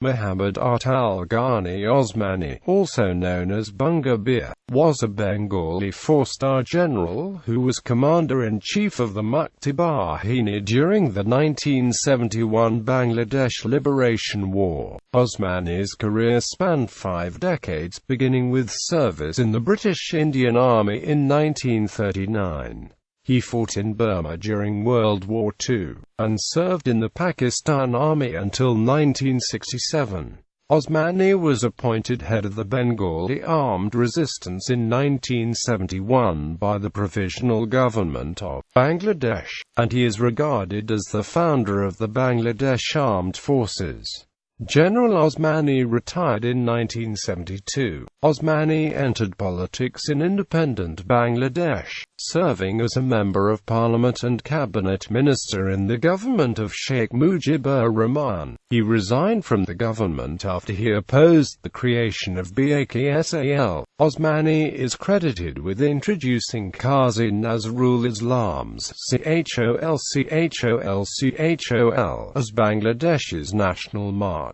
Muhammad Ataul Gani Osmani, also known as Bangabir, was a Bengali four-star general who was Commander-in-Chief of the Mukti Bahini during the 1971 Bangladesh Liberation War. Osmani's career spanned 5 decades, beginning with service in the British Indian Army in 1939. He fought in Burma during World War II, and served in the Pakistan Army until 1967. Osmani was appointed head of the Bengali Armed Resistance in 1971 by the Provisional Government of Bangladesh, and he is regarded as the founder of the Bangladesh Armed Forces. General Osmani retired in 1972. Osmani entered politics in independent Bangladesh, serving as a Member of Parliament and Cabinet Minister in the government of Sheikh Mujibur Rahman. He resigned from the government after he opposed the creation of BAKSAL. Osmani is credited with introducing Qazi Nazrul Islam's CHOL as Bangladesh's national march.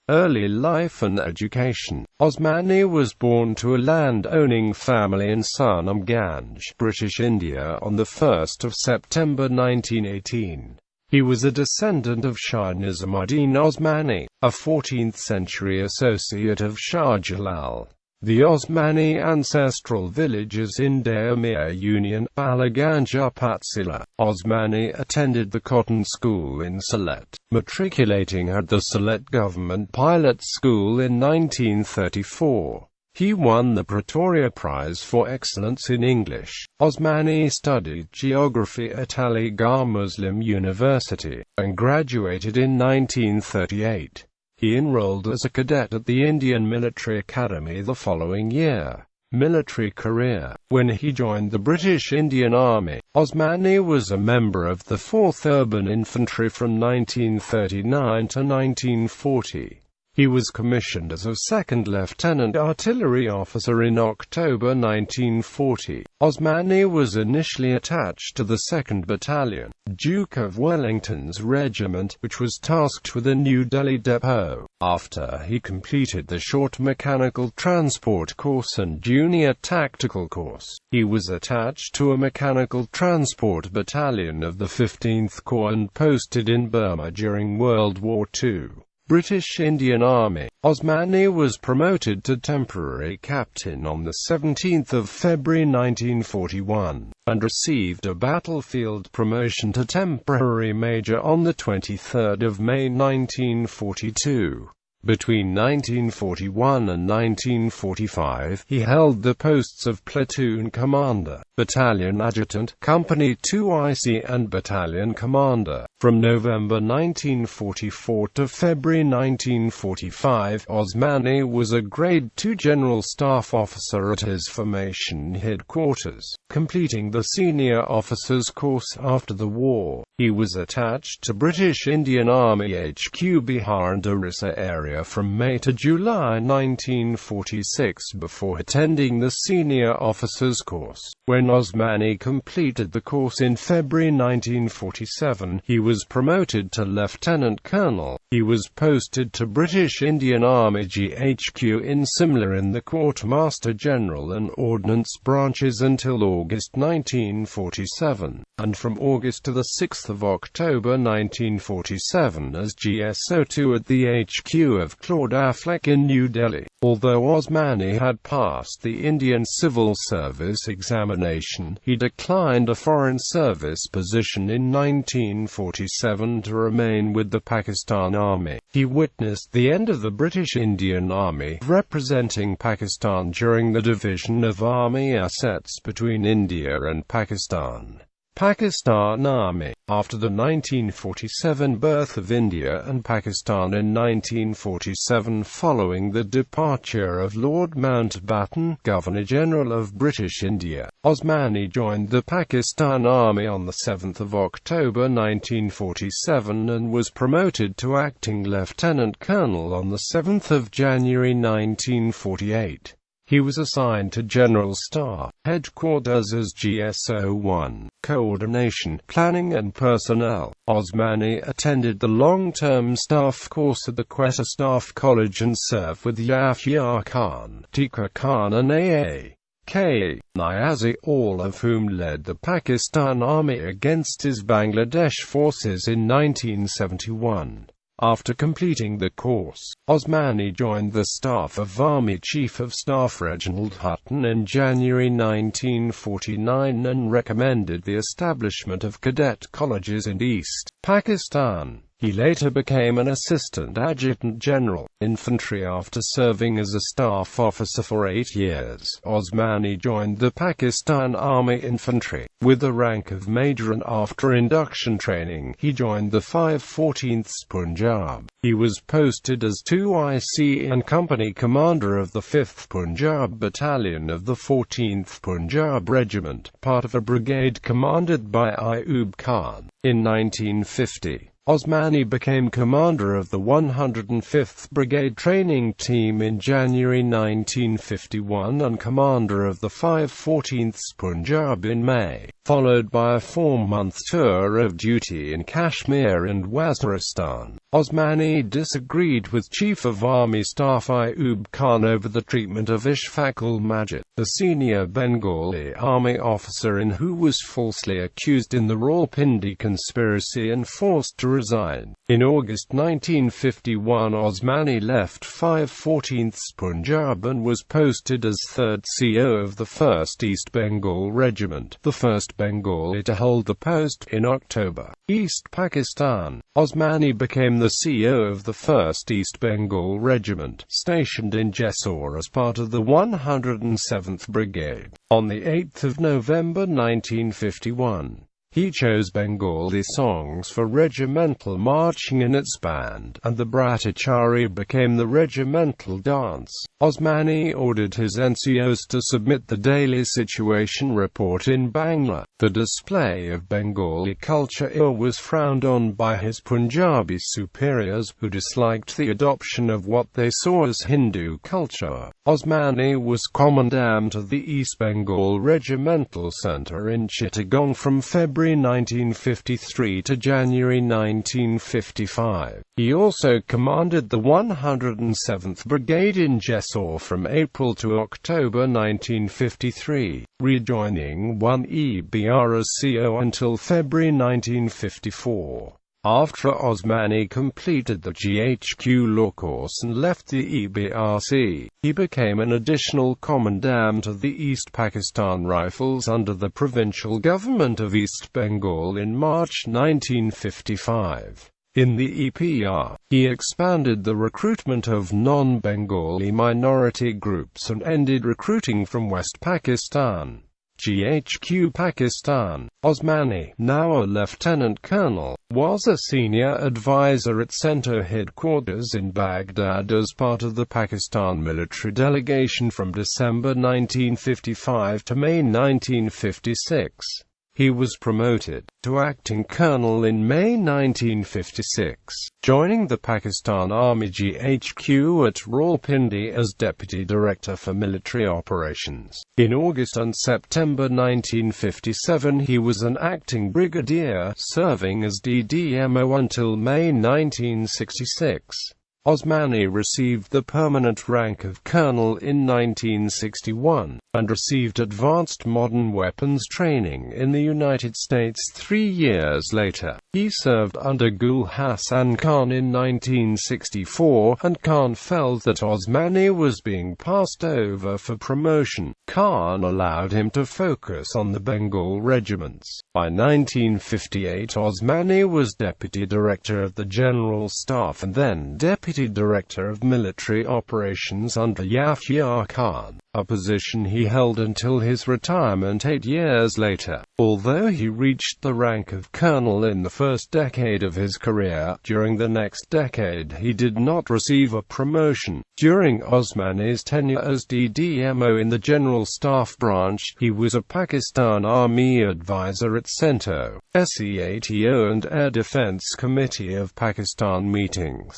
Early life and education. Osmani was born to a land-owning family in Sunamganj, British India on 1 September 1918. He was a descendant of Shah Nizamuddin Osmani, a 14th-century associate of Shah Jalal. The Osmani ancestral villages in Deomir Union, Balaganj Upatsila. Osmani attended the Cotton School in Sylhet, matriculating at the Sylhet Government Pilot School in 1934. He won the Pretoria Prize for Excellence in English. Osmani studied geography at Aligarh Muslim University, and graduated in 1938. He enrolled as a cadet at the Indian Military Academy the following year. Military career. When he joined the British Indian Army, Osmani was a member of the 4th Urban Infantry from 1939 to 1940. He was commissioned as a 2nd Lieutenant Artillery Officer in October 1940. Osmani was initially attached to the 2nd Battalion, Duke of Wellington's Regiment, which was tasked with a New Delhi depot. After he completed the short mechanical transport course and junior tactical course, he was attached to a mechanical transport battalion of the 15th Corps and posted in Burma during World War II. British Indian Army. Osmani was promoted to temporary captain on 17 February 1941, and received a battlefield promotion to temporary major on 23 May 1942. Between 1941 and 1945, he held the posts of platoon commander, battalion adjutant, company 2 IC and battalion commander. From November 1944 to February 1945, Osmani was a Grade II General Staff Officer at his formation headquarters, completing the Senior Officers course after the war. He was attached to British Indian Army HQ Bihar and Orissa area from May to July 1946 before attending the Senior Officers course. When Osmani completed the course in February 1947, he was promoted to Lieutenant Colonel. He was posted to British Indian Army GHQ in Simla in the Quartermaster General and Ordnance branches until August 1947, and from August to 6 October 1947 as GSO2 at the HQ of Claude Affleck in New Delhi. Although Osmani had passed the Indian Civil Service examination, he declined a Foreign Service position in 1947 to remain with the Pakistan Army. He witnessed the end of the British Indian Army, representing Pakistan during the division of army assets between India and Pakistan. Pakistan Army. After the 1947 birth of India and Pakistan in 1947 following the departure of Lord Mountbatten, Governor-General of British India, Osmani joined the Pakistan Army on 7 October 1947 and was promoted to Acting Lieutenant Colonel on 7 January 1948. He was assigned to General Staff Headquarters as GSO-1, Coordination, Planning and Personnel. Osmani attended the long-term staff course at the Quetta Staff College and served with Yahya Khan, Tika Khan and A.A.K. Niazi, all of whom led the Pakistan Army against his Bangladesh forces in 1971. After completing the course, Osmani joined the staff of Army Chief of Staff Reginald Hutton in January 1949 and recommended the establishment of cadet colleges in East Pakistan. He later became an Assistant Adjutant General, Infantry after serving as a staff officer for 8 years. Osmani joined the Pakistan Army Infantry, with the rank of Major, and after induction training, he joined the 514th Punjab. He was posted as 2IC and Company Commander of the 5th Punjab Battalion of the 14th Punjab Regiment, part of a brigade commanded by Ayub Khan. In 1950, Osmani became commander of the 105th Brigade Training Team in January 1951 and commander of the 514th Punjab in May, followed by a 4-month tour of duty in Kashmir and Waziristan. Osmani disagreed with Chief of Army Staff Ayub Khan over the treatment of Ishfaq-ul Majid, the senior Bengali army officer who was falsely accused in the Rawalpindi conspiracy and forced to resign. In August 1951, Osmani left 514th Punjab and was posted as 3rd CO of the 1st East Bengal Regiment, the first Bengali to hold the post. In October, East Pakistan, Osmani became the CO of the 1st East Bengal Regiment, stationed in Jessore as part of the 107th Brigade. On 8 November 1951, he chose Bengali songs for regimental marching in its band, and the Bhattacharya became the regimental dance. Osmani ordered his NCOs to submit the daily situation report in Bangla. The display of Bengali culture was frowned on by his Punjabi superiors, who disliked the adoption of what they saw as Hindu culture. Osmani was commandant of the East Bengal Regimental Centre in Chittagong from February 1953 to January 1955. He also commanded the 107th Brigade in Jessore from April to October 1953, rejoining 1EBR as CO until February 1954. After Osmani completed the GHQ law course and left the EBRC, he became an additional commandant of the East Pakistan Rifles under the Provisional Government of East Bengal in March 1955. In the EPR, he expanded the recruitment of non-Bengali minority groups and ended recruiting from West Pakistan. GHQ Pakistan. Osmani, now a lieutenant colonel, was a senior advisor at Centre Headquarters in Baghdad as part of the Pakistan military delegation from December 1955 to May 1956. He was promoted to acting colonel in May 1956, joining the Pakistan Army GHQ at Rawalpindi as Deputy Director for Military Operations. In August and September 1957 he was an acting brigadier, serving as DDMO until May 1966. Osmani received the permanent rank of colonel in 1961, and received advanced modern weapons training in the United States 3 years later. He served under Gul Hassan Khan in 1964, and Khan felt that Osmani was being passed over for promotion. Khan allowed him to focus on the Bengal regiments. By 1958 Osmani was Deputy Director of the General Staff and then Deputy Director of Military Operations under Yahya Khan, a position he held until his retirement 8 years later. Although he reached the rank of colonel in the first decade of his career, during the next decade he did not receive a promotion. During Osmani's tenure as DDMO in the General Staff Branch, he was a Pakistan Army advisor at CENTO, SEATO and Air Defence Committee of Pakistan meetings.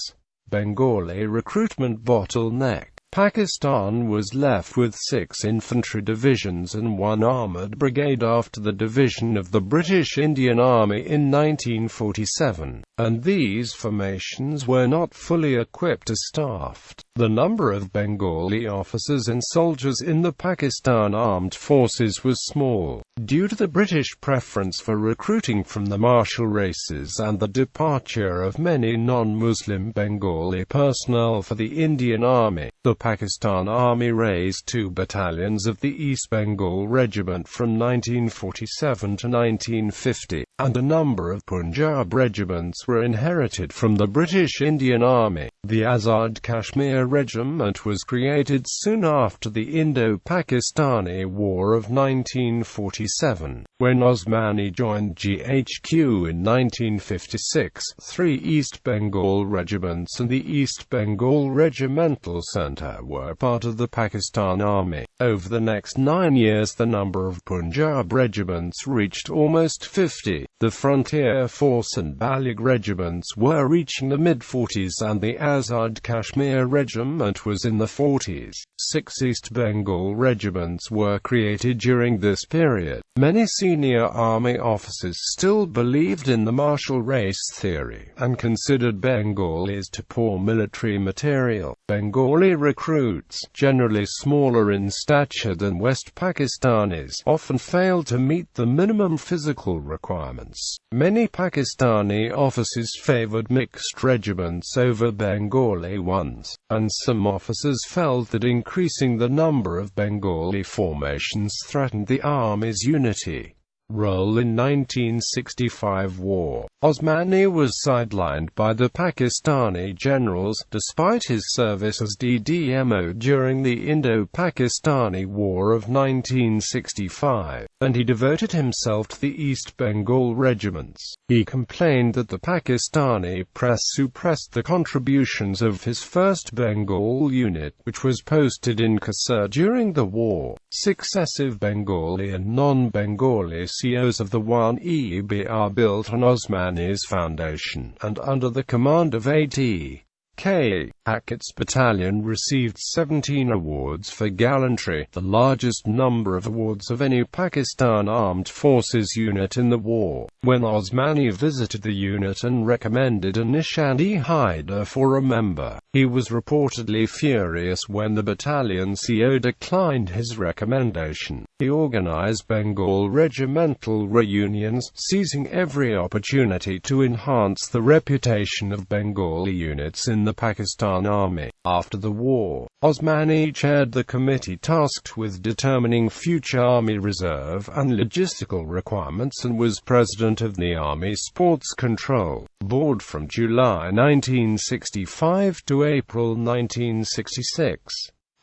Bengali recruitment bottleneck. Pakistan was left with 6 infantry divisions and 1 armoured brigade after the division of the British Indian Army in 1947, and these formations were not fully equipped or staffed. The number of Bengali officers and soldiers in the Pakistan Armed Forces was small, due to the British preference for recruiting from the martial races and the departure of many non-Muslim Bengali personnel for the Indian Army. The Pakistan Army raised 2 battalions of the East Bengal Regiment from 1947 to 1950, and a number of Punjab regiments were inherited from the British Indian Army. The Azad Kashmir Regiment was created soon after the Indo-Pakistani War of 1947, when Osmani joined GHQ in 1956. 3 East Bengal regiments and the East Bengal Regimental Centre were part of the Pakistan Army. Over the next 9 years the number of Punjab regiments reached almost 50. The Frontier Force and Balig regiments were reaching the mid-40s and the Azad Kashmir Regiment was in the 40s. 6 East Bengal regiments were created during this period. Many senior army officers still believed in the martial race theory, and considered Bengalis to poor military material. Bengali recruits, generally smaller in stature than West Pakistanis, often failed to meet the minimum physical requirements. Many Pakistani officers favored mixed regiments over Bengali ones, and some officers felt that increasing the number of Bengali formations threatened the army's unity. Role in 1965 war. Osmani was sidelined by the Pakistani generals, despite his service as DDMO during the Indo-Pakistani War of 1965, and he devoted himself to the East Bengal regiments. He complained that the Pakistani press suppressed the contributions of his 1st Bengal unit, which was posted in Kasur during the war. Successive Bengali and non-Bengali COs of the 1EB are built on Osmani's foundation, and under the command of A.T.K. Hackett's battalion received 17 awards for gallantry, the largest number of awards of any Pakistan Armed Forces unit in the war. When Osmani visited the unit and recommended a Nishani-Haider for a member, he was reportedly furious when the battalion CO declined his recommendation. He organized Bengal regimental reunions, seizing every opportunity to enhance the reputation of Bengali units in the Pakistan Army. After the war, Osmani chaired the committee tasked with determining future Army reserve and logistical requirements and was president of the Army Sports Control Board from July 1965 to April 1966.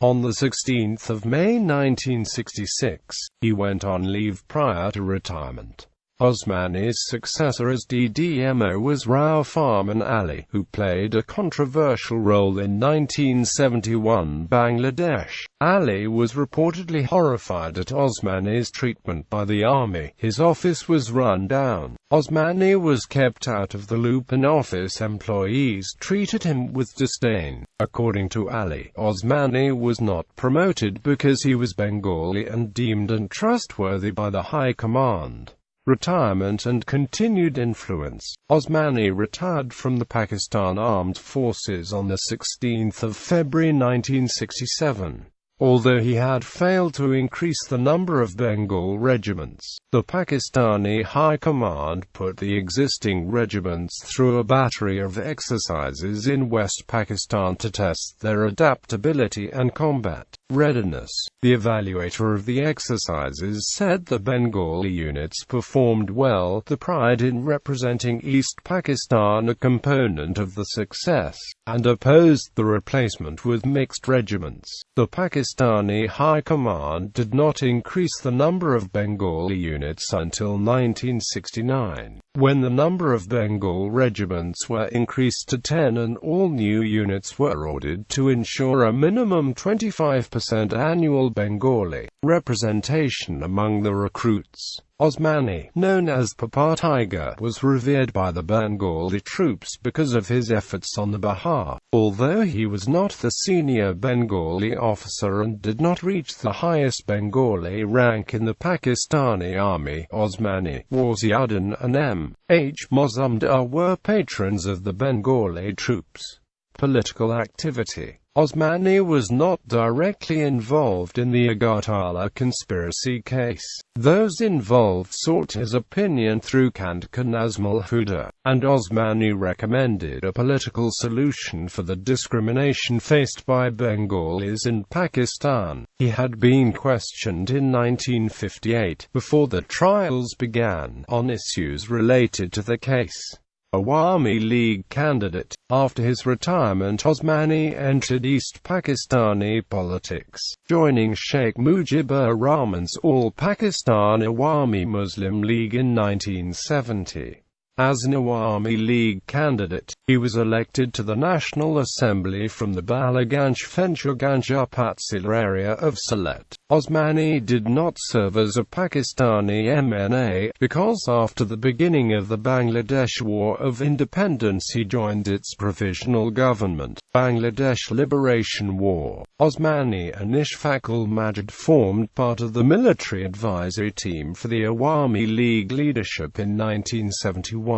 On the 16th of May 1966, he went on leave prior to retirement. Osmani's successor as DDMO was Rao Farman Ali, who played a controversial role in 1971 Bangladesh. Ali was reportedly horrified at Osmani's treatment by the army. His office was run down. Osmani was kept out of the loop and office employees treated him with disdain. According to Ali, Osmani was not promoted because he was Bengali and deemed untrustworthy by the High Command. Retirement and continued influence. Osmani retired from the Pakistan Armed Forces on the 16th of February 1967. Although he had failed to increase the number of Bengal regiments, the Pakistani High Command put the existing regiments through a battery of exercises in West Pakistan to test their adaptability and combat readiness. The evaluator of the exercises said the Bengali units performed well, the pride in representing East Pakistan a component of the success, and opposed the replacement with mixed regiments. The Pakistani High Command did not increase the number of Bengali units until 1969, when the number of Bengal regiments were increased to 10 and all new units were ordered to ensure a minimum 25% 10% annual Bengali representation among the recruits. Osmani, known as Papa Tiger, was revered by the Bengali troops because of his efforts on the behalf. Although he was not the senior Bengali officer and did not reach the highest Bengali rank in the Pakistani army, Osmani, Waziuddin and M.H. Mazumdar were patrons of the Bengali troops. Political activity. Osmani was not directly involved in the Agartala conspiracy case. Those involved sought his opinion through Kandka Nazmul Huda, and Osmani recommended a political solution for the discrimination faced by Bengalis in Pakistan. He had been questioned in 1958, before the trials began, on issues related to the case. Awami League candidate. After his retirement, Osmani entered East Pakistani politics, joining Sheikh Mujibur Rahman's All-Pakistan Awami Muslim League in 1970. As an Awami League candidate, he was elected to the National Assembly from the Balaganj-Fenchurganj Upazila area of Sylhet. Osmani did not serve as a Pakistani MNA, because after the beginning of the Bangladesh War of Independence he joined its Provisional Government, Bangladesh Liberation War. Osmani and Ishfaqul Majid formed part of the military advisory team for the Awami League leadership in 1971.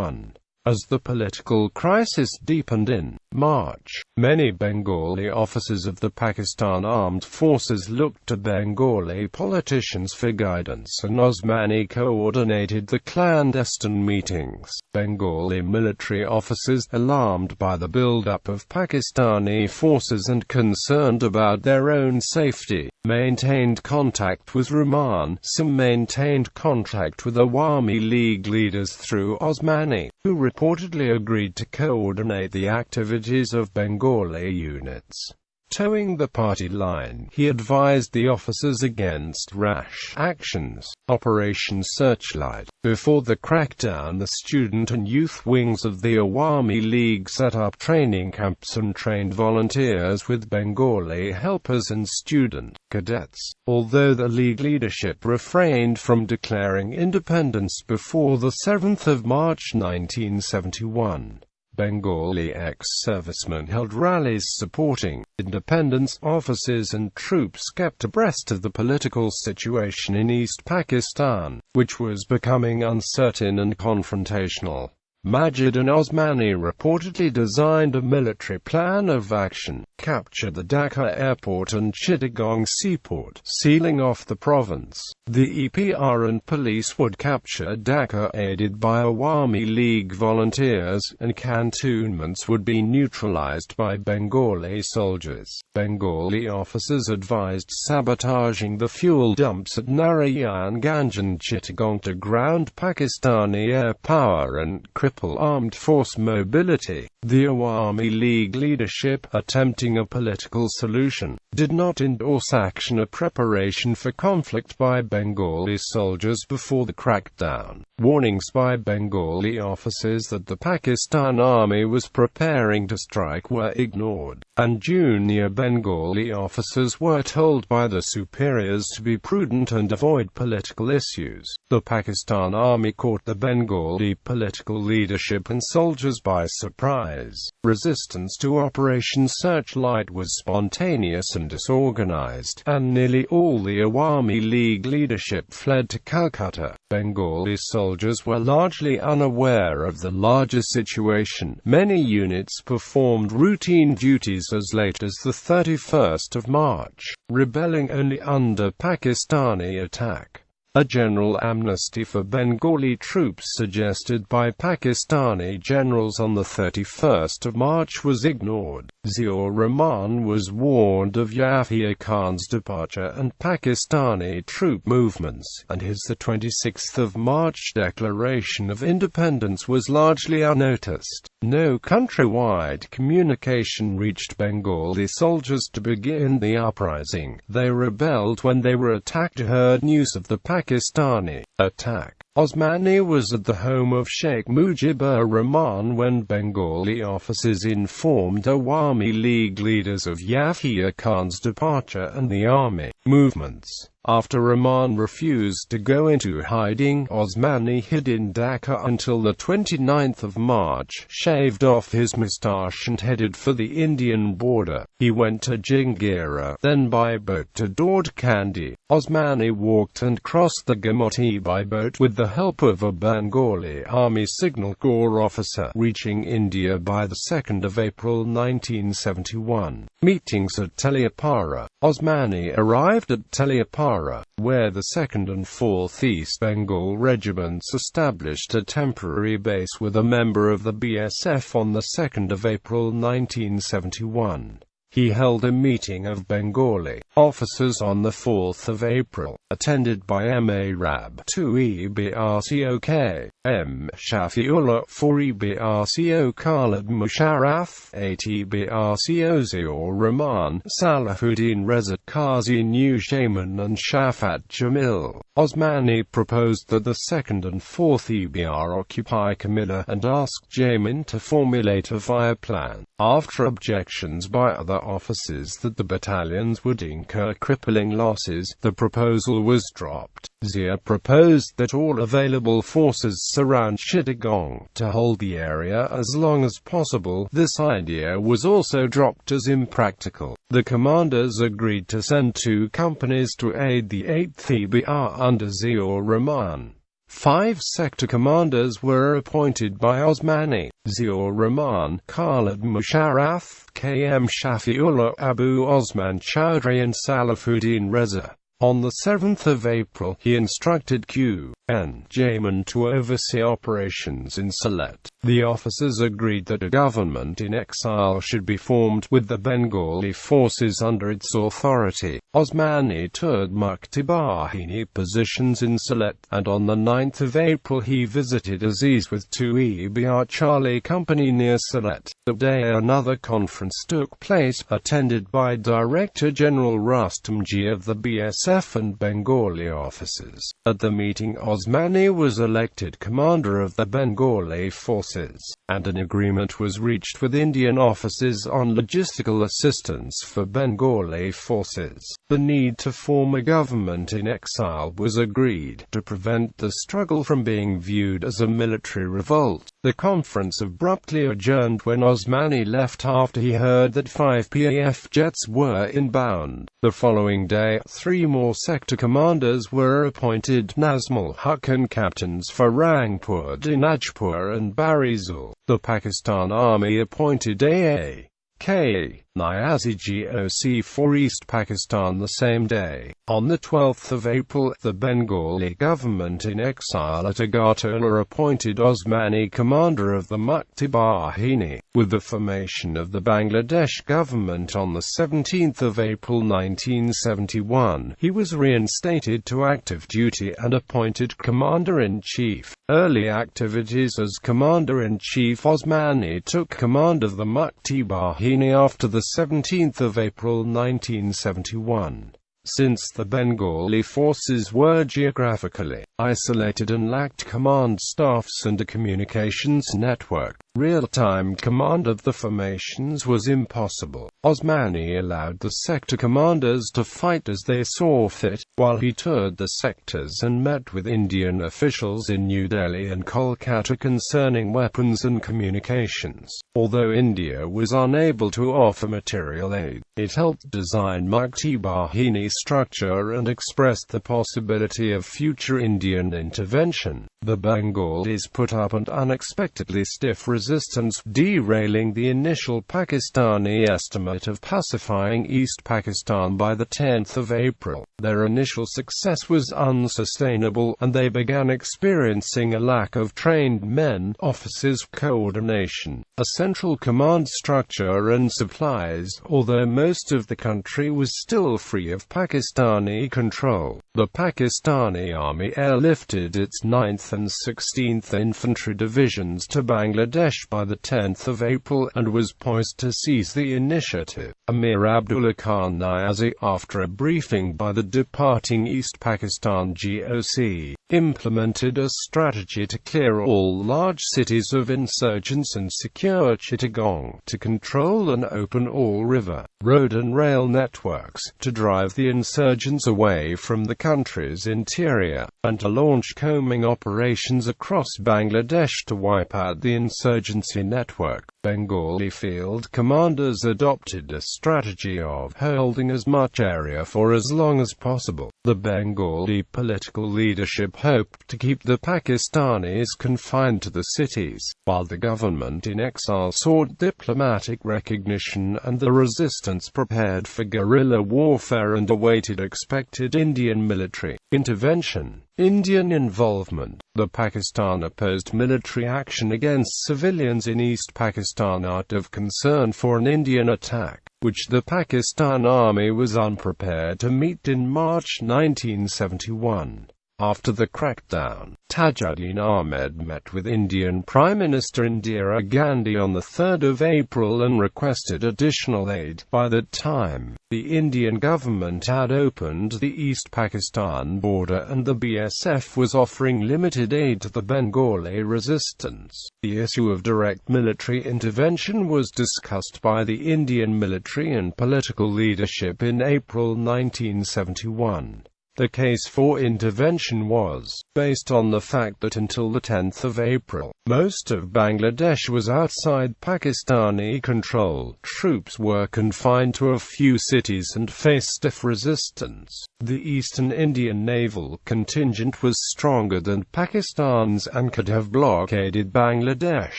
As the political crisis deepened in March, many Bengali officers of the Pakistan Armed Forces looked to Bengali politicians for guidance, and Osmani coordinated the clandestine meetings. Bengali military officers, alarmed by the build-up of Pakistani forces and concerned about their own safety, maintained contact with Rahman. Some maintained contact with Awami League leaders through Osmani, who reportedly agreed to coordinate the activities of Bengali units. Towing the party line, he advised the officers against rash actions. Operation Searchlight. Before the crackdown, the student and youth wings of the Awami League set up training camps and trained volunteers with Bengali helpers and student cadets. Although the League leadership refrained from declaring independence before the 7th of March 1971, Bengali ex-servicemen held rallies supporting independence. Officers and troops kept abreast of the political situation in East Pakistan, which was becoming uncertain and confrontational. Majid and Osmani reportedly designed a military plan of action, captured the Dhaka airport and Chittagong seaport, sealing off the province. The EPR and police would capture Dhaka aided by Awami League volunteers, and cantonments would be neutralized by Bengali soldiers. Bengali officers advised sabotaging the fuel dumps at Narayanganj and Chittagong to ground Pakistani air power and cripple armed force mobility. The Awami League leadership, attempting a political solution, did not endorse action or preparation for conflict by Bengali soldiers before the crackdown. Warnings by Bengali officers that the Pakistan army was preparing to strike were ignored, and junior Bengali officers were told by their superiors to be prudent and avoid political issues. The Pakistan army caught the Bengali political leadership and soldiers by surprise. Resistance to Operation Searchlight was spontaneous and disorganized, and nearly all the Awami League leadership fled to Calcutta. Bengali soldiers were largely unaware of the larger situation. Many units performed routine duties as late as the 31st of March, rebelling only under Pakistani attack. A general amnesty for Bengali troops suggested by Pakistani generals on the 31st of March was ignored. Ziaur Rahman was warned of Yahya Khan's departure and Pakistani troop movements, and his 26th of March declaration of independence was largely unnoticed. No countrywide communication reached Bengali soldiers to begin the uprising. They rebelled when they were attacked. Heard news of the Pakistani attack. Osmani was at the home of Sheikh Mujibur Rahman when Bengali officers informed Awami League leaders of Yahya Khan's departure and the army movements. After Rahman refused to go into hiding, Osmani hid in Dhaka until the 29th of March, shaved off his moustache and headed for the Indian border. He went to Jingira, then by boat to Daudkandi. Osmani walked and crossed the Gomati by boat with the help of a Bengali Army Signal Corps officer, reaching India by the 2nd of April 1971. Meetings at Teliapara. Osmani arrived at Teliapara, where the 2nd and 4th East Bengal Regiments established a temporary base with a member of the BSF on the 2nd of April 1971. He held a meeting of Bengali officers on the 4th of April, attended by M.A. Rab 2 EBRCOK, M. Shafiullah 4 EBRCO Khalid Musharraf 8 EBRCO Ziaur Rahman, Salahuddin Reza Qazi Nushaman and Shafat Jamil. Osmani proposed that the 2nd and 4th EBR occupy Kamila and asked Jamin to formulate a fire plan. After objections by other officers that the battalions would incur crippling losses, the proposal was dropped. Zia proposed that all available forces surround Chittagong to hold the area as long as possible. This idea was also dropped as impractical. The commanders agreed to send 2 companies to aid the 8th EBR under Ziaur Rahman. 5 sector commanders were appointed by Osmani: Ziaur Rahman, Khalid Musharraf, K.M. Shafiullah, Abu Osman Chowdhury and Salahuddin Reza. On the 7th of April, he instructed Q.N. Jamin to oversee operations in Sylhet. The officers agreed that a government in exile should be formed, with the Bengali forces under its authority. Osmani toured Mukti Bahini positions in Sylhet, and on the 9th of April he visited Aziz with 2 EBR Charlie Company near Sylhet. That day another conference took place, attended by Director General Rustamji of the BSF and Bengali officers. At the meeting Osmani was elected commander of the Bengali forces, and an agreement was reached with Indian officers on logistical assistance for Bengali forces. The need to form a government in exile was agreed, to prevent the struggle from being viewed as a military revolt. The conference abruptly adjourned when Osmani left after he heard that 5 PAF jets were inbound. The following day, 3 more sector commanders were appointed: Nazmul Haq and captains for Rangpur, Dinajpur and Barizal. The Pakistan Army appointed A.A.K. Niazi GOC for East Pakistan the same day. On the 12th of April, the Bengali government in exile at Agartala appointed Osmani commander of the Mukti Bahini. With the formation of the Bangladesh government on the 17th of April 1971, he was reinstated to active duty and appointed commander-in-chief. Early activities as commander-in-chief: Osmani took command of the Mukti Bahini after the 17th of April 1971. Since the Bengali forces were geographically isolated and lacked command staffs and a communications network, real-time command of the formations was impossible. Osmani allowed the sector commanders to fight as they saw fit, while he toured the sectors and met with Indian officials in New Delhi and Kolkata concerning weapons and communications. Although India was unable to offer material aid, it helped design Mukti Bahini structure and expressed the possibility of future Indian intervention. The Bengalis put up an unexpectedly stiff resistance, derailing the initial Pakistani estimate of pacifying East Pakistan by the 10th of April. Their initial success was unsustainable, and they began experiencing a lack of trained men, officers, coordination, a central command structure and supplies, although most of the country was still free of Pakistani control. The Pakistani Army airlifted its 9th and 16th Infantry Divisions to Bangladesh by 10 April, and was poised to seize the initiative. Amir Abdullah Khan Niazi, after a briefing by the departing East Pakistan GOC, implemented a strategy to clear all large cities of insurgents and secure Chittagong, to control and open all river, road and rail networks, to drive the insurgents away from the country's interior, and to launch combing operations across Bangladesh to wipe out the insurgency network. Bengali field commanders adopted a strategy of holding as much area for as long as possible. The Bengali political leadership hoped to keep the Pakistanis confined to the cities, while the government in exile sought diplomatic recognition and the resistance prepared for guerrilla warfare and awaited expected Indian military intervention. Indian involvement. The Pakistan opposed military action against civilians in East Pakistan out of concern for an Indian attack, which the Pakistan Army was unprepared to meet in March 1971. After the crackdown, Tajuddin Ahmed met with Indian Prime Minister Indira Gandhi on 3 April and requested additional aid. By that time, the Indian government had opened the East Pakistan border and the BSF was offering limited aid to the Bengali resistance. The issue of direct military intervention was discussed by the Indian military and political leadership in April 1971. The case for intervention was based on the fact that until 10 April, most of Bangladesh was outside Pakistani control. Troops were confined to a few cities and faced stiff resistance. The Eastern Indian naval contingent was stronger than Pakistan's and could have blockaded Bangladesh.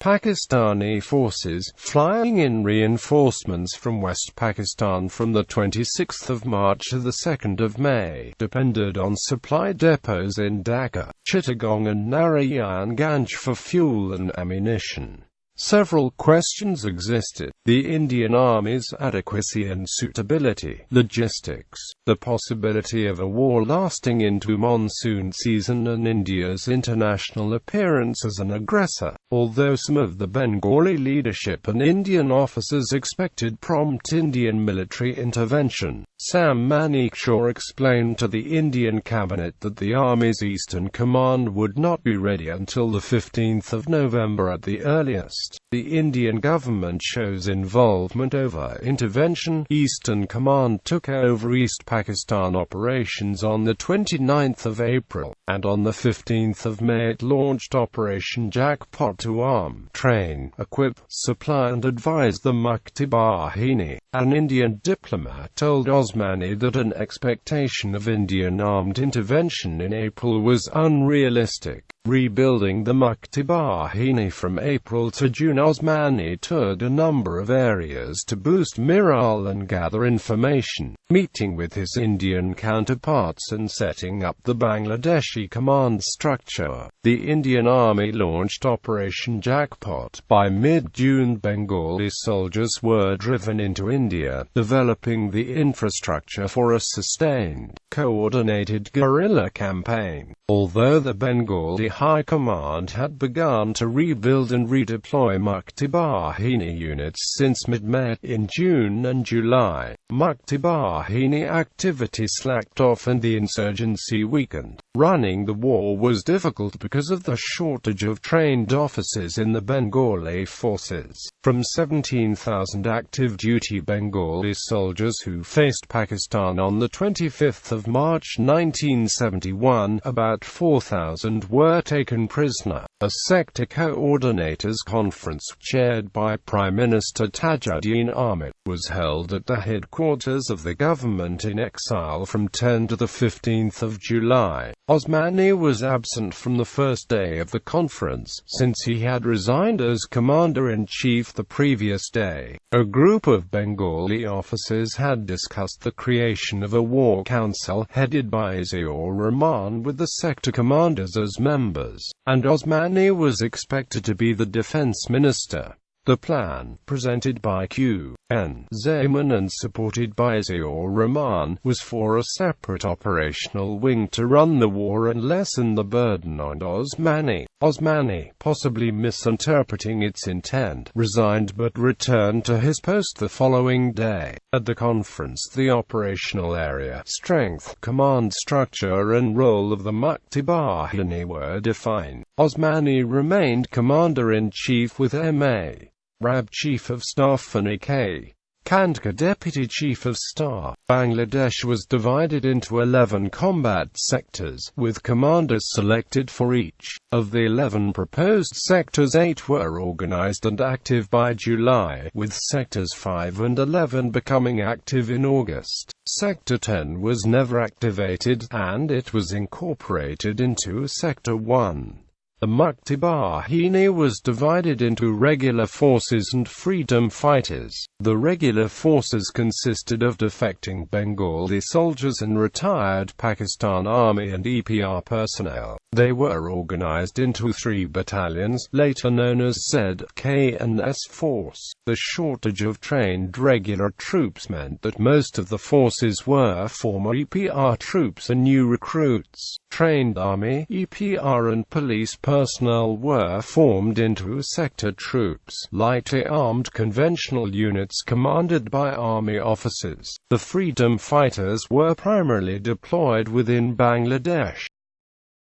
Pakistani forces, flying in reinforcements from West Pakistan from 26 March to 2 May, depended on supply depots in Dhaka, Chittagong and Narayanganj for fuel and ammunition. Several questions existed: the Indian Army's adequacy and suitability, logistics, the possibility of a war lasting into monsoon season, and India's international appearance as an aggressor. Although some of the Bengali leadership and Indian officers expected prompt Indian military intervention, Sam Manekshaw explained to the Indian cabinet that the Army's Eastern Command would not be ready until 15 November at the earliest. The Indian government shows involvement over intervention. Eastern Command took over East Pakistan operations on 29 April, and on 15 May it launched Operation Jackpot to arm, train, equip, supply and advise the Mukti Bahini. An Indian diplomat told Osmani that an expectation of Indian armed intervention in April was unrealistic. Rebuilding the Mukti Bahini from April to June. Osmani toured a number of areas to boost morale and gather information, meeting with his Indian counterparts and setting up the Bangladeshi command structure. The Indian Army launched Operation Jackpot. By mid-June, Bengali soldiers were driven into India, developing the infrastructure for a sustained, coordinated guerrilla campaign. Although the Bengali High Command had begun to rebuild and redeploy Mukti Bahini units since mid-May, in June and July, Mukti Bahini activity slacked off and the insurgency weakened. Running the war was difficult because of the shortage of trained officers in the Bengali forces. From 17,000 active duty Bengali soldiers who faced Pakistan on 25 March 1971, about 4,000 were taken prisoner. A sector coordinators conference, chaired by Prime Minister Tajuddin Ahmed, was held at the headquarters of the government in exile from 10 to 15 July. Osmani was absent from the first day of the conference, since he had resigned as commander-in-chief the previous day. A group of Bengali officers had discussed the creation of a war council headed by Ziaur Rahman with the sector commanders as members, and Osmani was expected to be the defense minister. The plan, presented by Q.N. Zaman and supported by Ziaur Rahman, was for a separate operational wing to run the war and lessen the burden on Osmani. Osmani, possibly misinterpreting its intent, resigned but returned to his post the following day. At the conference, the operational area, strength, command structure and role of the Mukti Bahini were defined. Osmani remained Commander-in-Chief with M.A. Rab Chief of Staff and E.K. Kandka Deputy Chief of Staff. Bangladesh was divided into 11 combat sectors, with commanders selected for each. Of the 11 proposed sectors, 8 were organized and active by July, with sectors 5 and 11 becoming active in August. Sector 10 was never activated, and it was incorporated into Sector 1. The Mukti Bahini was divided into regular forces and freedom fighters. The regular forces consisted of defecting Bengali soldiers and retired Pakistan Army and EPR personnel. They were organized into 3 battalions, later known as Z.K.N.S. Force. The shortage of trained regular troops meant that most of the forces were former EPR troops and new recruits. Trained Army, EPR and police personnel were formed into sector troops, lightly armed conventional units commanded by army officers. The freedom fighters were primarily deployed within Bangladesh.